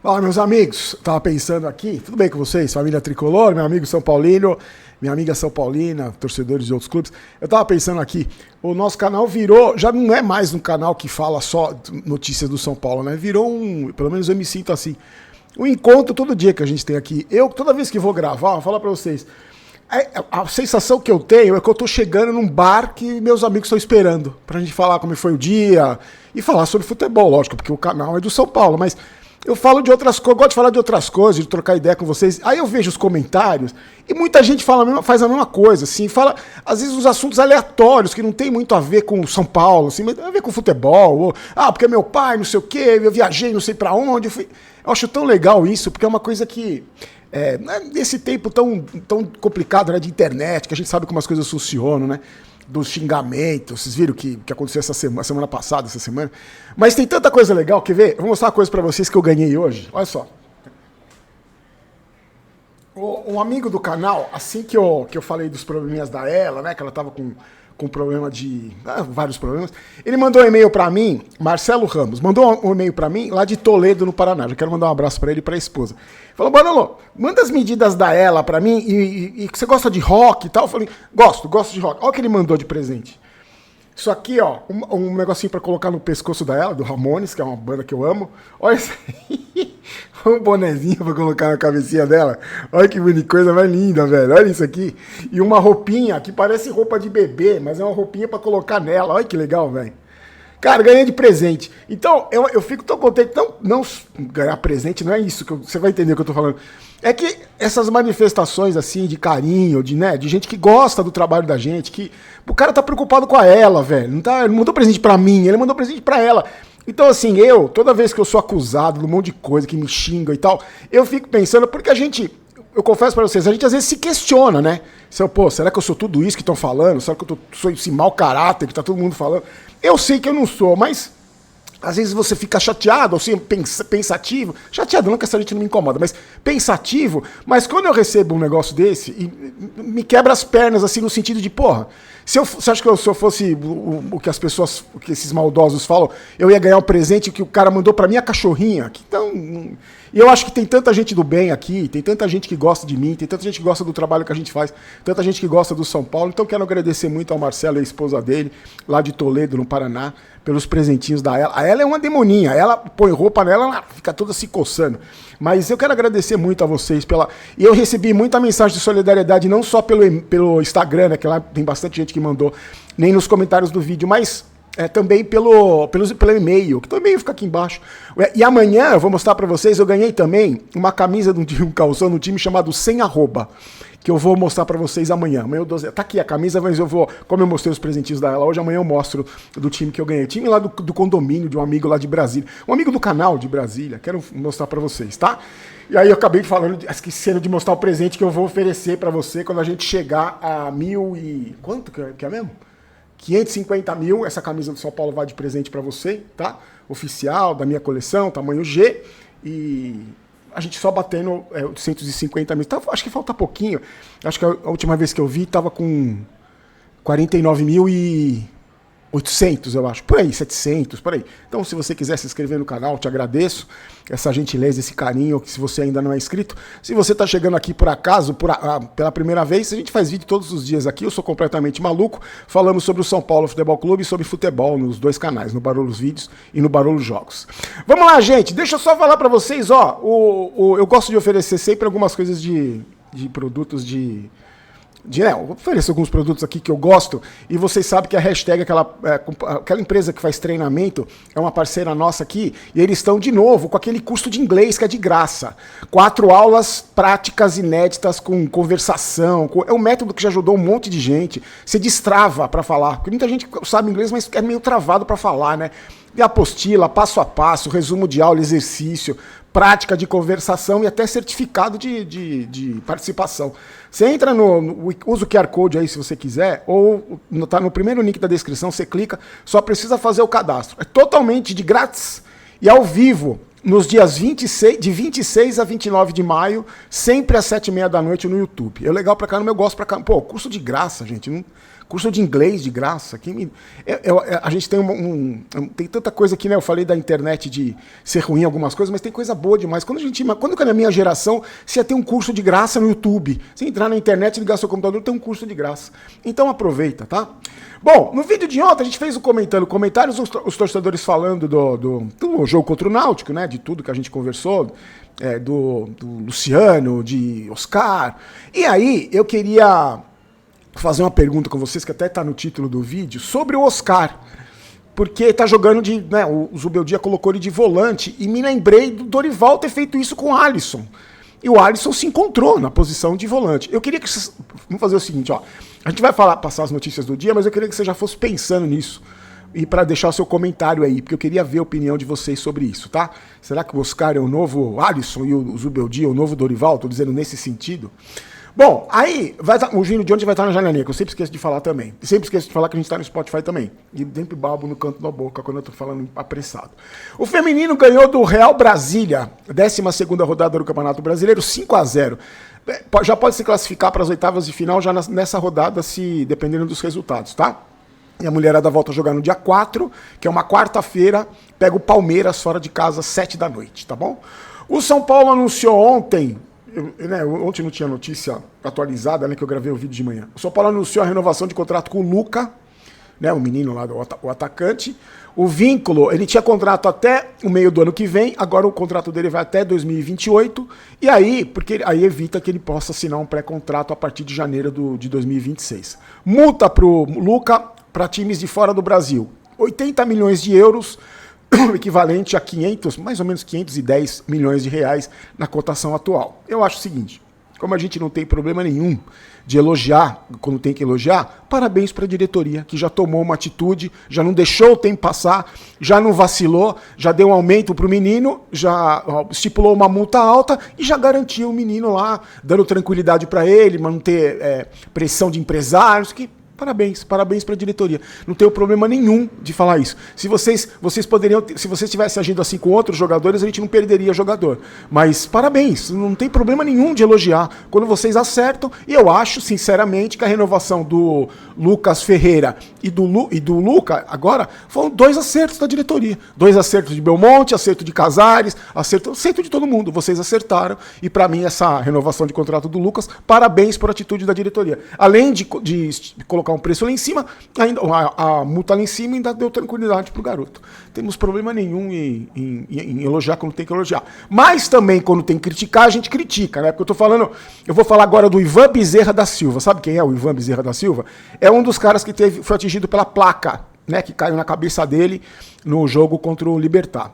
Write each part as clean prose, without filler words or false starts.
Fala, meus amigos, tava pensando aqui, tudo bem com vocês? Família Tricolor, meu amigo São Paulino, minha amiga São Paulina, torcedores de outros clubes. Eu tava pensando aqui, o nosso canal virou, já não é mais um canal que fala só notícias do São Paulo, né? Virou pelo menos eu me sinto assim, um encontro todo dia que a gente tem aqui. Eu, toda vez que vou gravar, vou falar pra vocês, a sensação que eu tenho é que eu tô chegando num bar que meus amigos estão esperando pra gente falar como foi o dia e falar sobre futebol, lógico, porque o canal é do São Paulo, mas eu falo de outras coisas, gosto de falar de outras coisas, de trocar ideia com vocês. Aí eu vejo os comentários e muita gente faz a mesma coisa, assim, fala às vezes uns assuntos aleatórios que não tem muito a ver com São Paulo, assim, mas tem a ver com futebol, ou, porque meu pai, não sei o quê, eu viajei não sei pra onde, eu acho tão legal isso, porque é uma coisa que nesse tempo tão complicado, né, de internet, que a gente sabe como as coisas funcionam, né? Dos xingamentos, vocês viram que aconteceu semana passada, essa semana. Mas tem tanta coisa legal, quer ver? Eu vou mostrar uma coisa pra vocês que eu ganhei hoje. Olha só. Um amigo do canal, assim que eu falei dos probleminhas da ela, né? Que ela tava com problema de... vários problemas. Ele mandou um e-mail pra mim, Marcelo Ramos, mandou um e-mail pra mim lá de Toledo, no Paraná. Já quero mandar um abraço pra ele e pra esposa. Falou, Manolo, manda as medidas da ela pra mim e você gosta de rock e tal? Eu falei, gosto de rock. Olha o que ele mandou de presente. Isso aqui, ó, um negocinho pra colocar no pescoço da ela, do Ramones, que é uma banda que eu amo. Olha isso aí. Um bonezinho pra colocar na cabecinha dela. Olha que bonita, coisa mais linda, velho. Olha isso aqui. E uma roupinha que parece roupa de bebê, mas é uma roupinha pra colocar nela. Olha que legal, velho. Cara, ganhei de presente. Então, eu fico tão contente. Não ganhar presente, não é isso que você vai entender o que eu tô falando. É que essas manifestações, assim, de carinho, de gente que gosta do trabalho da gente, que o cara tá preocupado com ela, velho. Ele não mandou presente pra mim, ele mandou presente pra ela. Então, assim, toda vez que eu sou acusado de um monte de coisa, que me xinga e tal, eu fico pensando, porque eu confesso pra vocês, a gente às vezes se questiona, né? Será que eu sou tudo isso que estão falando? Será que eu sou esse mau caráter que tá todo mundo falando? Eu sei que eu não sou, mas às vezes você fica chateado, ou assim, pensativo. Chateado não, que essa gente não me incomoda, mas pensativo. Mas quando eu recebo um negócio desse, me quebra as pernas, assim, no sentido de, porra, você acha que se eu fosse o que as pessoas, o que esses maldosos falam, eu ia ganhar um presente que o cara mandou pra mim, a cachorrinha? Então, e eu acho que tem tanta gente do bem aqui, tem tanta gente que gosta de mim, tem tanta gente que gosta do trabalho que a gente faz, tanta gente que gosta do São Paulo. Então quero agradecer muito ao Marcelo e a esposa dele, lá de Toledo, no Paraná, pelos presentinhos da ela. A ela é uma demoninha, ela põe roupa nela, ela fica toda se coçando. Mas eu quero agradecer muito a vocês E eu recebi muita mensagem de solidariedade, não só pelo Instagram, né, que lá tem bastante gente que mandou, nem nos comentários do vídeo, mas também pelo e-mail, que o e-mail fica aqui embaixo. E amanhã eu vou mostrar pra vocês, eu ganhei também uma camisa de um calção no time chamado Sem Arroba, que eu vou mostrar pra vocês amanhã. Amanhã tá aqui a camisa, mas como eu mostrei os presentinhos dela hoje, amanhã eu mostro do time que eu ganhei. O time lá do condomínio, de um amigo lá de Brasília. Um amigo do canal de Brasília. Quero mostrar pra vocês, tá? E aí eu acabei esquecendo de mostrar o presente que eu vou oferecer pra você quando a gente chegar a 1.000 e... Quanto que é mesmo? 550 mil, essa camisa do São Paulo vai de presente pra você, tá? Oficial, da minha coleção, tamanho G. E a gente só batendo 850 mil. Acho que falta pouquinho. Acho que a última vez que eu vi tava com 49.800, eu acho. Por aí, 700, por aí. Então, se você quiser se inscrever no canal, te agradeço. Essa gentileza, esse carinho, que se você ainda não é inscrito. Se você está chegando aqui por acaso, pela primeira vez, a gente faz vídeo todos os dias aqui. Eu sou completamente maluco. Falamos sobre o São Paulo Futebol Clube e sobre futebol nos dois canais, no Barulhos Vídeos e no Barulhos Jogos. Vamos lá, gente. Deixa eu só falar para vocês, ó. Eu gosto de oferecer sempre algumas coisas de produtos eu ofereço alguns produtos aqui que eu gosto, e vocês sabem que a hashtag, aquela empresa que faz treinamento, é uma parceira nossa aqui, e eles estão de novo com aquele curso de inglês que é de graça. 4 aulas práticas inéditas com conversação, é um método que já ajudou um monte de gente. Você destrava para falar, porque muita gente sabe inglês, mas é meio travado para falar, né? E apostila, passo a passo, resumo de aula, exercício, prática de conversação e até certificado de participação. Você entra usa o QR Code aí se você quiser, ou tá no primeiro link da descrição, você clica, só precisa fazer o cadastro. É totalmente de grátis e ao vivo, nos dias de 26 a 29 de maio, sempre às 7h30 da noite no YouTube. É legal pra caramba, eu gosto pra caramba. Pô, curso de graça, gente. Curso de inglês de graça. A gente tem tem tanta coisa aqui, né? Eu falei da internet de ser ruim em algumas coisas, mas tem coisa boa demais. Quando que na minha geração você ia ter um curso de graça no YouTube? Você entrar na internet, ligar seu computador, tem um curso de graça. Então aproveita, tá? Bom, no vídeo de ontem a gente fez o comentários, os torcedores falando do jogo contra o Náutico, né? De tudo que a gente conversou, do Luciano, de Oscar. E aí eu queria fazer uma pergunta com vocês, que até tá no título do vídeo, sobre o Oscar. Porque tá jogando o Zubeldia colocou ele de volante, e me lembrei do Dorival ter feito isso com o Alisson. E o Alisson se encontrou na posição de volante. Eu queria que vocês... Vamos fazer o seguinte, ó. A gente vai passar as notícias do dia, mas eu queria que você já fosse pensando nisso. E para deixar o seu comentário aí, porque eu queria ver a opinião de vocês sobre isso, tá? Será que o Oscar é o novo Alisson e o Zubeldia é o novo Dorival? Tô dizendo nesse sentido. Bom, aí o Gino de onde vai estar na janelinha, que eu sempre esqueço de falar também. E sempre esqueço de falar que a gente está no Spotify também. E sempre babo no canto da boca quando eu tô falando apressado. O feminino ganhou do Real Brasília, 12ª rodada do Campeonato Brasileiro, 5-0. Já pode se classificar para as oitavas de final já nessa rodada, se dependendo dos resultados, tá? E a mulherada volta a jogar no dia 4, que é uma quarta-feira, pega o Palmeiras fora de casa, 7 da noite, tá bom? O São Paulo anunciou ontem... Ontem não tinha notícia atualizada, né, que eu gravei o vídeo de manhã. O São Paulo anunciou a renovação de contrato com o Luca, né, o menino lá, o atacante. O vínculo, ele tinha contrato até o meio do ano que vem, agora o contrato dele vai até 2028, e aí, porque aí evita que ele possa assinar um pré-contrato a partir de janeiro de 2026. Multa pro Luca para times de fora do Brasil, 80 milhões de euros, equivalente a mais ou menos 510 milhões de reais na cotação atual. Eu acho o seguinte, como a gente não tem problema nenhum de elogiar, quando tem que elogiar, parabéns para a diretoria, que já tomou uma atitude, já não deixou o tempo passar, já não vacilou, já deu um aumento para o menino, já estipulou uma multa alta e já garantiu o menino lá, dando tranquilidade para ele, manter pressão de empresários, que... Parabéns para a diretoria. Não tenho problema nenhum de falar isso. Se vocês poderiam, se vocês tivessem agido assim com outros jogadores, a gente não perderia jogador. Mas parabéns, não tem problema nenhum de elogiar quando vocês acertam. E eu acho, sinceramente, que a renovação do Lucas Ferreira e do Luca, agora, foram 2 acertos da diretoria. 2 acertos de Belmonte, acerto de Casares, acerto de todo mundo. Vocês acertaram. E para mim, essa renovação de contrato do Lucas, parabéns por atitude da diretoria. Além de colocar um preço lá em cima, ainda a multa lá em cima ainda deu tranquilidade pro garoto. Temos problema nenhum em elogiar quando tem que elogiar. Mas também, quando tem que criticar, a gente critica, né? Porque eu vou falar agora do Ivan Bezerra da Silva. Sabe quem é o Ivan Bezerra da Silva? É um dos caras que foi atingido pela placa, né? Que caiu na cabeça dele no jogo contra o Libertad.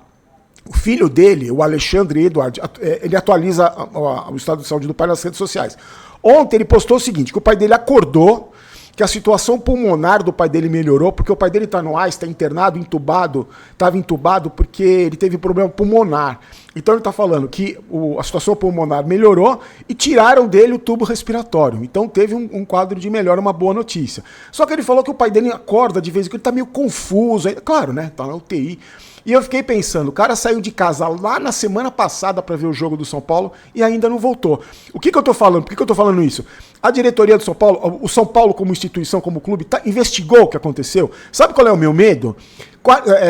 O filho dele, o Alexandre Eduardo, ele atualiza o estado de saúde do pai nas redes sociais. Ontem ele postou o seguinte, que o pai dele acordou, que a situação pulmonar do pai dele melhorou, porque o pai dele está no ar, está internado, estava entubado porque ele teve problema pulmonar. Então ele está falando que a situação pulmonar melhorou e tiraram dele o tubo respiratório. Então teve um quadro de melhora, uma boa notícia. Só que ele falou que o pai dele acorda de vez em quando, ele está meio confuso, claro, né, está na UTI. E eu fiquei pensando, o cara saiu de casa lá na semana passada para ver o jogo do São Paulo e ainda não voltou. O que eu tô falando? Por que eu tô falando isso? A diretoria do São Paulo, o São Paulo como instituição, como clube, investigou o que aconteceu. Sabe qual é o meu medo?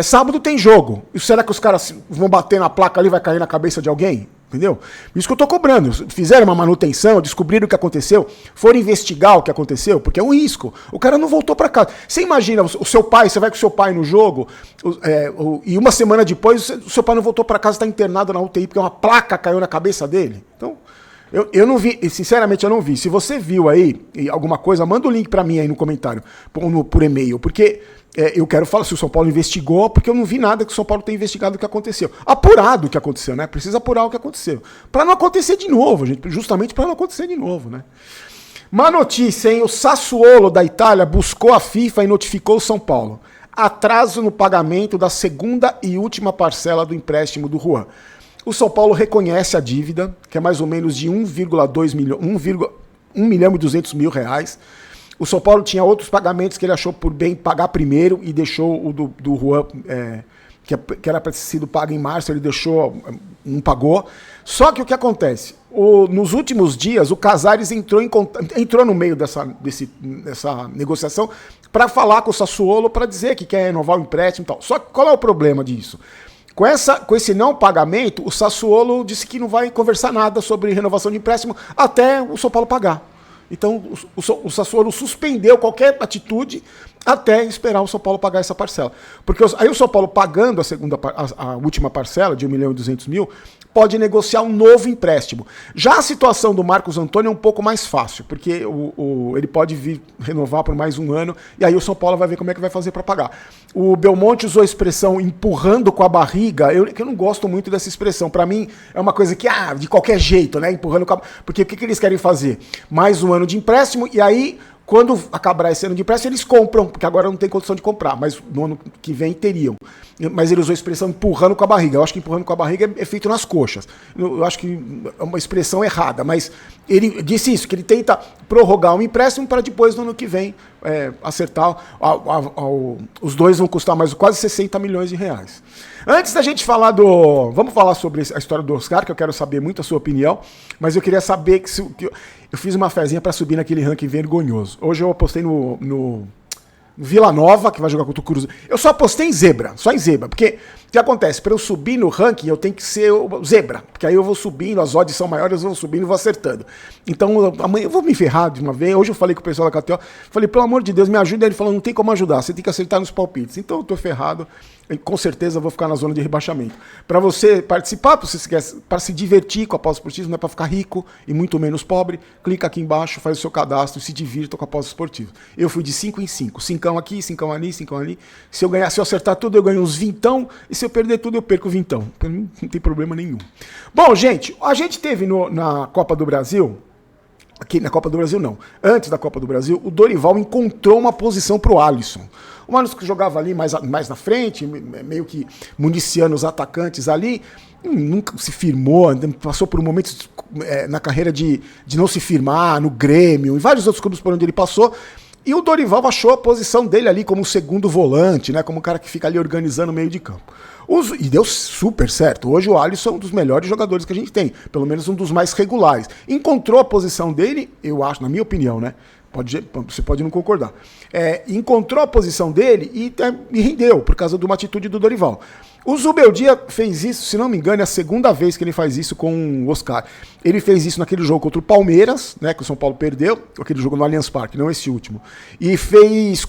Sábado tem jogo. E será que os caras vão bater na placa ali e vai cair na cabeça de alguém? Entendeu? Isso que eu tô cobrando. Fizeram uma manutenção, descobriram o que aconteceu, foram investigar o que aconteceu, porque é um risco. O cara não voltou para casa. Você imagina, o seu pai, você vai com o seu pai no jogo, e uma semana depois, o seu pai não voltou para casa, está internado na UTI, porque uma placa caiu na cabeça dele. Então, eu não vi, sinceramente eu não vi. Se você viu aí alguma coisa, manda o link para mim aí no comentário, por e-mail, porque... eu quero falar se o São Paulo investigou, porque eu não vi nada que o São Paulo tenha investigado o que aconteceu. Apurado o que aconteceu, né? Precisa apurar o que aconteceu. Para não acontecer de novo, gente. Justamente para não acontecer de novo, né? Má notícia, hein? O Sassuolo da Itália buscou a FIFA e notificou o São Paulo. Atraso no pagamento da segunda e última parcela do empréstimo do Juan. O São Paulo reconhece a dívida, que é mais ou menos de 1,2 milhão, 1 milhão e 200 mil reais. O São Paulo tinha outros pagamentos que ele achou por bem pagar primeiro e deixou o do Juan, que era para ter sido pago em março, ele deixou não pagou. Só que o que acontece? Nos últimos dias, o Casares entrou no meio dessa negociação para falar com o Sassuolo para dizer que quer renovar o empréstimo e tal. Só que qual é o problema disso? Com esse não pagamento, o Sassuolo disse que não vai conversar nada sobre renovação de empréstimo até o São Paulo pagar. Então, o Sassuolo suspendeu qualquer atitude até esperar o São Paulo pagar essa parcela. Porque aí o São Paulo pagando a última parcela de 1.200.000, pode negociar um novo empréstimo. Já a situação do Marcos Antônio é um pouco mais fácil, porque ele pode vir renovar por mais um ano, e aí o São Paulo vai ver como é que vai fazer para pagar. O Belmonte usou a expressão empurrando com a barriga, que eu não gosto muito dessa expressão. Para mim, é uma coisa que, de qualquer jeito, né? Empurrando com a... Porque o que eles querem fazer? Mais um ano de empréstimo, e aí... Quando acabar esse ano de empréstimo, eles compram, porque agora não tem condição de comprar, mas no ano que vem teriam. Mas ele usou a expressão empurrando com a barriga. Eu acho que empurrando com a barriga é feito nas coxas. Eu acho que é uma expressão errada, mas ele disse isso, que ele tenta prorrogar um empréstimo para depois, no ano que vem, acertar. Os dois vão custar mais quase 60 milhões de reais. Antes da gente falar vamos falar sobre a história do Oscar, que eu quero saber muito a sua opinião, mas eu queria saber que eu fiz uma fezinha para subir naquele ranking vergonhoso. Hoje eu apostei no Vila Nova, que vai jogar contra o Cruzeiro. Eu só apostei em zebra, só em zebra, porque o que acontece? Para eu subir no ranking, eu tenho que ser zebra, porque aí eu vou subindo, as odds são maiores, eu vou subindo e vou acertando. Então, amanhã eu vou me ferrar de uma vez. Hoje eu falei com o pessoal da KTO, falei, pelo amor de Deus, me ajuda. Ele falou, não tem como ajudar, você tem que acertar nos palpites. Então eu tô ferrado. E com certeza eu vou ficar na zona de rebaixamento. Para você participar, para se divertir com a Aposta Esportiva, não é para ficar rico e muito menos pobre, clica aqui embaixo, faz o seu cadastro e se divirta com a Aposta Esportiva. Eu fui de 5 em 5. 5 aqui, 5 ali, 5 ali. Se eu acertar tudo, eu ganho uns vintão. E se eu perder tudo, eu perco vintão. Para mim não tem problema nenhum. Bom, gente, a gente teve na Copa do Brasil... Aqui na Copa do Brasil não. Antes da Copa do Brasil, o Dorival encontrou uma posição pro Alisson. O Alisson que jogava ali mais na frente, meio que municiando os atacantes ali, nunca se firmou, passou por momentos na carreira de não se firmar, no Grêmio, em vários outros clubes por onde ele passou. E o Dorival achou a posição dele ali como segundo volante, né, como um cara que fica ali organizando o meio de campo. E deu super certo. Hoje o Alisson é um dos melhores jogadores que a gente tem, pelo menos um dos mais regulares. Encontrou a posição dele, eu acho, na minha opinião, né? Você pode não concordar. Encontrou a posição dele e rendeu, por causa de uma atitude do Dorival. O Zubeldia fez isso, se não me engano, é a segunda vez que ele faz isso com o Oscar. Ele fez isso naquele jogo contra o Palmeiras, né, que o São Paulo perdeu, aquele jogo no Allianz Parque, não esse último. E fez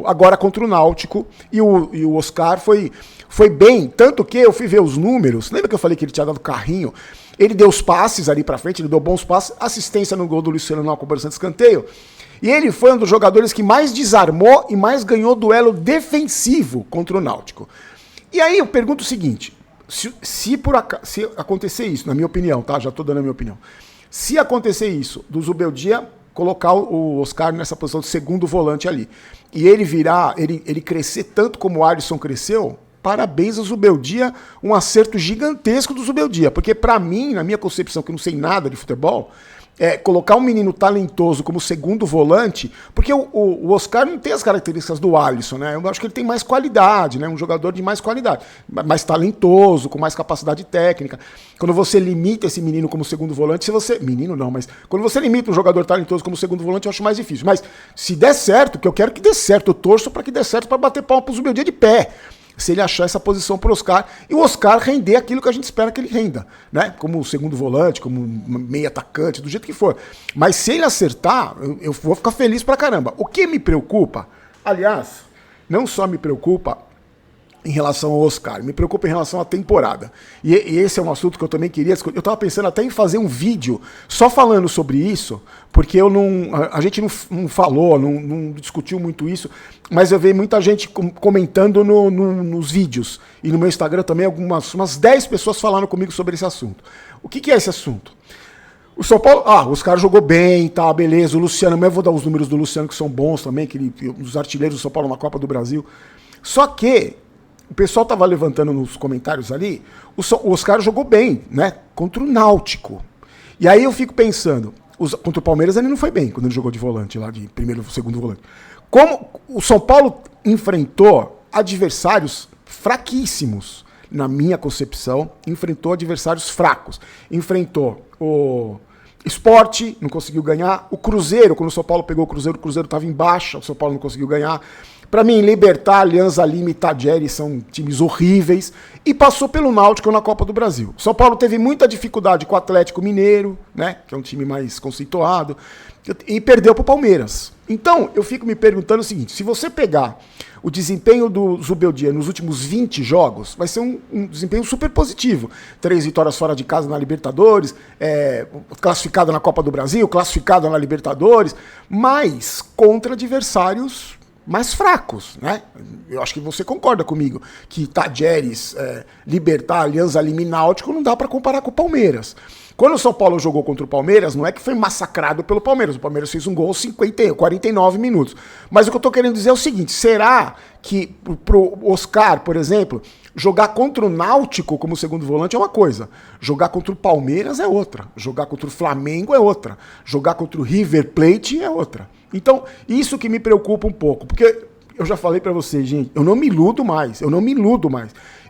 agora contra o Náutico, e o Oscar foi bem, tanto que eu fui ver os números. Lembra que eu falei que ele tinha dado carrinho? Ele deu os passes ali pra frente, ele deu bons passes, assistência no gol do Luciano na cobrança de escanteio. E ele foi um dos jogadores que mais desarmou e mais ganhou duelo defensivo contra o Náutico. E aí eu pergunto o seguinte, se acontecer isso, na minha opinião, tá? Já estou dando a minha opinião. Se acontecer isso, do Zubeldia colocar o Oscar nessa posição de segundo volante ali, e ele ele crescer tanto como o Alisson cresceu, parabéns ao Zubeldia, um acerto gigantesco do Zubeldia, porque para mim, na minha concepção, que eu não sei nada de futebol, colocar um menino talentoso como segundo volante, porque o Oscar não tem as características do Alisson, né? Eu acho que ele tem mais qualidade, né? Um jogador de mais qualidade, mais talentoso, com mais capacidade técnica. Quando você limita esse menino como segundo volante, menino não, mas quando você limita um jogador talentoso como segundo volante, eu acho mais difícil. Mas se der certo, que eu quero que dê certo, eu torço para que dê certo para bater palma pro Zubeldia de pé. Se ele achar essa posição para o Oscar, e o Oscar render aquilo que a gente espera que ele renda, né? Como segundo volante, como meio atacante, do jeito que for. Mas se ele acertar, eu vou ficar feliz pra caramba. O que me preocupa, aliás, não só me preocupa em relação ao Oscar, me preocupa em relação à temporada. E esse é um assunto que eu também queria discutir. Eu estava pensando até em fazer um vídeo só falando sobre isso, porque a gente não falou, não discutiu muito isso, mas eu vi muita gente comentando nos vídeos. E no meu Instagram também, umas 10 pessoas falaram comigo sobre esse assunto. O que é esse assunto? O São Paulo, o Oscar jogou bem, tá, beleza. O Luciano, mas eu vou dar os números do Luciano que são bons também, os artilheiros do São Paulo na Copa do Brasil. Só que o pessoal tava levantando nos comentários ali, o Oscar jogou bem, né? Contra o Náutico. E aí eu fico pensando, contra o Palmeiras ele não foi bem, quando ele jogou de volante lá, de primeiro, segundo volante. Como o São Paulo enfrentou adversários fraquíssimos, na minha concepção, enfrentou adversários fracos. Enfrentou o Sport, não conseguiu ganhar. O Cruzeiro, quando o São Paulo pegou o Cruzeiro estava em baixa, o São Paulo não conseguiu ganhar. Para mim, Libertad, Alianza Lima e Tajeres são times horríveis. E passou pelo Náutico na Copa do Brasil. São Paulo teve muita dificuldade com o Atlético Mineiro, né, que é um time mais conceituado, e perdeu para o Palmeiras. Então, eu fico me perguntando o seguinte, se você pegar o desempenho do Zubeldia nos últimos 20 jogos, vai ser um desempenho super positivo. 3 vitórias fora de casa na Libertadores, classificado na Copa do Brasil, classificado na Libertadores, mas contra adversários mais fracos, né? Eu acho que você concorda comigo que Tajeres, Libertad, Alianza Lima e Náutico não dá para comparar com o Palmeiras. Quando o São Paulo jogou contra o Palmeiras, não é que foi massacrado pelo Palmeiras. O Palmeiras fez um gol aos 49 minutos. Mas o que eu tô querendo dizer é o seguinte, será que pro Oscar, por exemplo, jogar contra o Náutico como segundo volante é uma coisa, jogar contra o Palmeiras é outra, jogar contra o Flamengo é outra, jogar contra o River Plate é outra. Então, isso que me preocupa um pouco, porque eu já falei pra vocês, gente, eu não me iludo mais.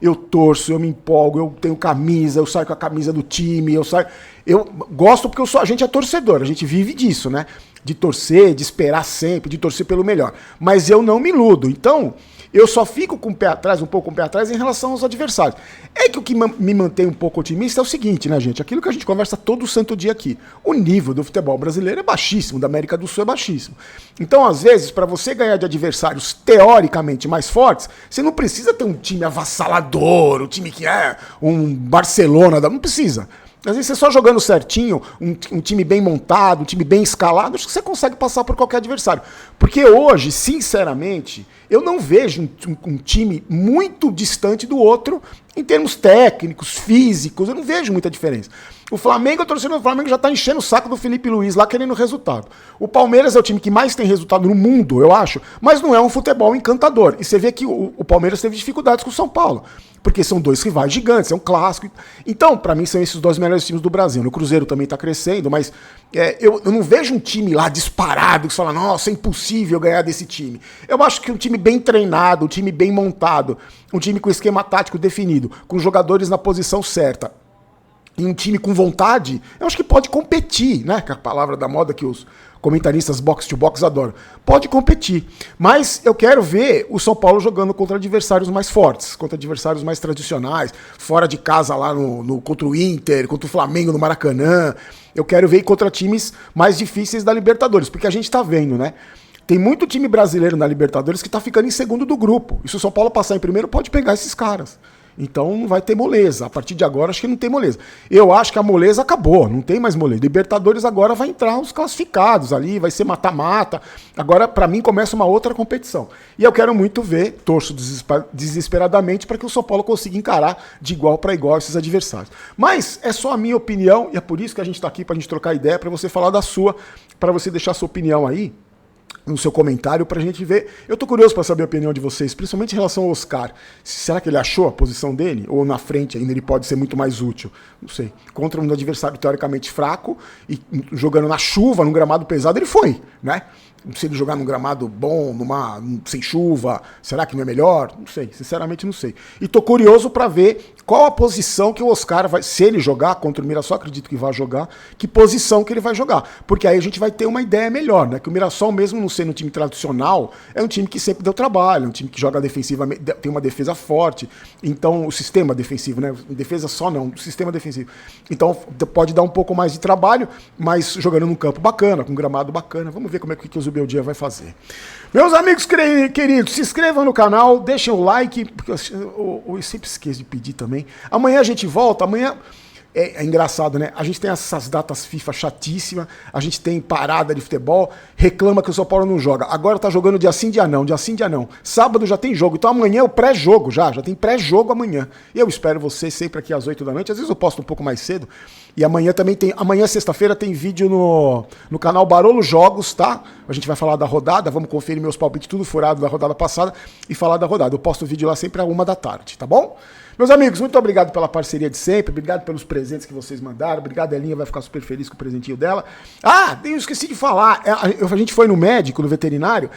Eu torço, eu me empolgo, eu tenho camisa, eu saio com a camisa do time, eu gosto porque a gente é torcedor, a gente vive disso, né? De torcer, de esperar sempre, de torcer pelo melhor. Mas eu não me iludo. Então, eu só fico com o pé atrás, um pouco com o pé atrás em relação aos adversários. É que o que me mantém um pouco otimista é o seguinte, né, gente? Aquilo que a gente conversa todo santo dia aqui. O nível do futebol brasileiro é baixíssimo, da América do Sul é baixíssimo. Então, às vezes, para você ganhar de adversários teoricamente mais fortes, você não precisa ter um time avassalador, um time que é um Barcelona, não precisa. Às vezes você só jogando certinho, um time bem montado, um time bem escalado, acho que você consegue passar por qualquer adversário. Porque hoje, sinceramente, eu não vejo um time muito distante do outro em termos técnicos, físicos, eu não vejo muita diferença. O Flamengo, a torcida do Flamengo já tá enchendo o saco do Felipe Luiz lá querendo resultado. O Palmeiras é o time que mais tem resultado no mundo, eu acho, mas não é um futebol encantador. E você vê que o Palmeiras teve dificuldades com o São Paulo, porque são dois rivais gigantes, é um clássico. Então, pra mim, são esses dois melhores times do Brasil. O Cruzeiro também tá crescendo, mas eu não vejo um time lá disparado que fala, nossa, é impossível ganhar desse time. Eu acho que um time bem treinado, um time bem montado, um time com esquema tático definido, com jogadores na posição certa, e um time com vontade, eu acho que pode competir, né? Que é a palavra da moda que os comentaristas box-to-box adoram. Pode competir. Mas eu quero ver o São Paulo jogando contra adversários mais fortes, contra adversários mais tradicionais, fora de casa lá contra o Inter, contra o Flamengo no Maracanã. Eu quero ver contra times mais difíceis da Libertadores, porque a gente tá vendo, né? Tem muito time brasileiro na Libertadores que tá ficando em segundo do grupo. E se o São Paulo passar em primeiro, pode pegar esses caras. Então não vai ter moleza. A partir de agora acho que não tem moleza. Eu acho que a moleza acabou, não tem mais moleza. Libertadores agora vai entrar os classificados ali, vai ser mata-mata. Agora, pra mim, começa uma outra competição. E eu quero muito ver, torço desesperadamente para que o São Paulo consiga encarar de igual para igual esses adversários. Mas é só a minha opinião e é por isso que a gente tá aqui pra gente trocar ideia, pra você falar da sua, pra você deixar a sua opinião aí no seu comentário pra gente ver. Eu tô curioso pra saber a opinião de vocês, principalmente em relação ao Oscar. Será que ele achou a posição dele? Ou na frente ainda ele pode ser muito mais útil? Não sei. Contra um adversário teoricamente fraco e jogando na chuva, num gramado pesado, ele foi, né? Se ele jogar num gramado bom, sem chuva, será que não é melhor? Não sei, sinceramente não sei. E tô curioso pra ver qual a posição que o Oscar vai, se ele jogar contra o Mirassol, acredito que vai jogar, que posição que ele vai jogar. Porque aí a gente vai ter uma ideia melhor, né? Que o Mirassol, mesmo não sendo um time tradicional, é um time que sempre deu trabalho, é um time que joga defensivamente, tem uma defesa forte. Então, o sistema defensivo, né? Defesa só não, o sistema defensivo. Então, pode dar um pouco mais de trabalho, mas jogando num campo bacana, com um gramado bacana. Vamos ver como é que o Zubeldia vai fazer. Meus amigos queridos, se inscrevam no canal, deixem o like, porque eu sempre esqueço de pedir também. Amanhã a gente volta, amanhã é engraçado, né? A gente tem essas datas FIFA chatíssimas, a gente tem parada de futebol, reclama que o São Paulo não joga. Agora tá jogando dia sim, dia não, dia sim, dia não. Sábado já tem jogo, então amanhã é o pré-jogo já tem pré-jogo amanhã. E eu espero você sempre aqui às 8 da noite, às vezes eu posto um pouco mais cedo. E amanhã também amanhã sexta-feira tem vídeo no canal Barolo Jogos, tá? A gente vai falar da rodada, vamos conferir meus palpites tudo furado da rodada passada e falar da rodada. Eu posto o vídeo lá sempre às 1 da tarde, tá bom? Meus amigos, muito obrigado pela parceria de sempre, obrigado pelos presentes que vocês mandaram, obrigado, Elinha vai ficar super feliz com o presentinho dela. Ah, eu esqueci de falar, a gente foi no médico, no veterinário,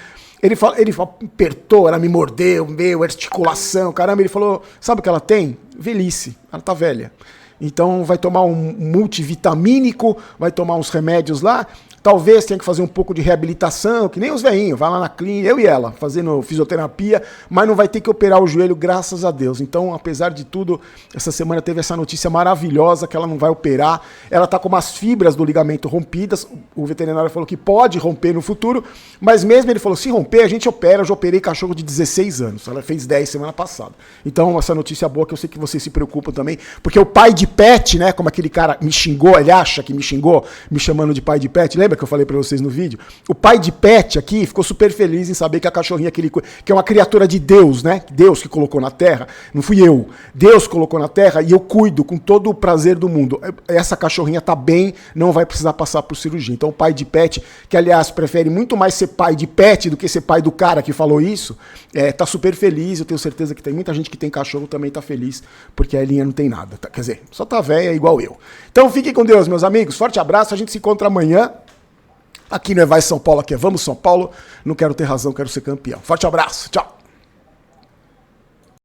Ele apertou, ela me mordeu, articulação, caramba. Ele falou, sabe o que ela tem? Velhice, ela tá velha. Então vai tomar um multivitamínico, vai tomar uns remédios lá, talvez tenha que fazer um pouco de reabilitação, que nem os veinhos, vai lá na clínica, eu e ela, fazendo fisioterapia, mas não vai ter que operar o joelho, graças a Deus. Então, apesar de tudo, essa semana teve essa notícia maravilhosa que ela não vai operar, ela tá com umas fibras do ligamento rompidas, o veterinário falou que pode romper no futuro, mas mesmo ele falou, se romper, a gente opera, eu já operei cachorro de 16 anos, ela fez 10 semana passada. Então, essa notícia boa que eu sei que vocês se preocupam também, porque o pai de pet, né, como aquele cara me xingou, ele acha que me xingou, me chamando de pai de pet, lembra que eu falei pra vocês no vídeo? O pai de pet aqui ficou super feliz em saber que a cachorrinha que é uma criatura de Deus, né? Deus que colocou na terra, não fui eu. Deus colocou na terra e eu cuido com todo o prazer do mundo. Essa cachorrinha tá bem, não vai precisar passar por cirurgia. Então o pai de pet, que aliás prefere muito mais ser pai de pet do que ser pai do cara que falou isso, tá super feliz. Eu tenho certeza que tem muita gente que tem cachorro também tá feliz, porque a Elinha não tem nada. Quer dizer, só tá velha igual eu. Então fiquem com Deus, meus amigos. Forte abraço, a gente se encontra amanhã. Aqui não é Vai São Paulo, aqui é Vamos São Paulo. Não quero ter razão, quero ser campeão. Forte abraço, tchau.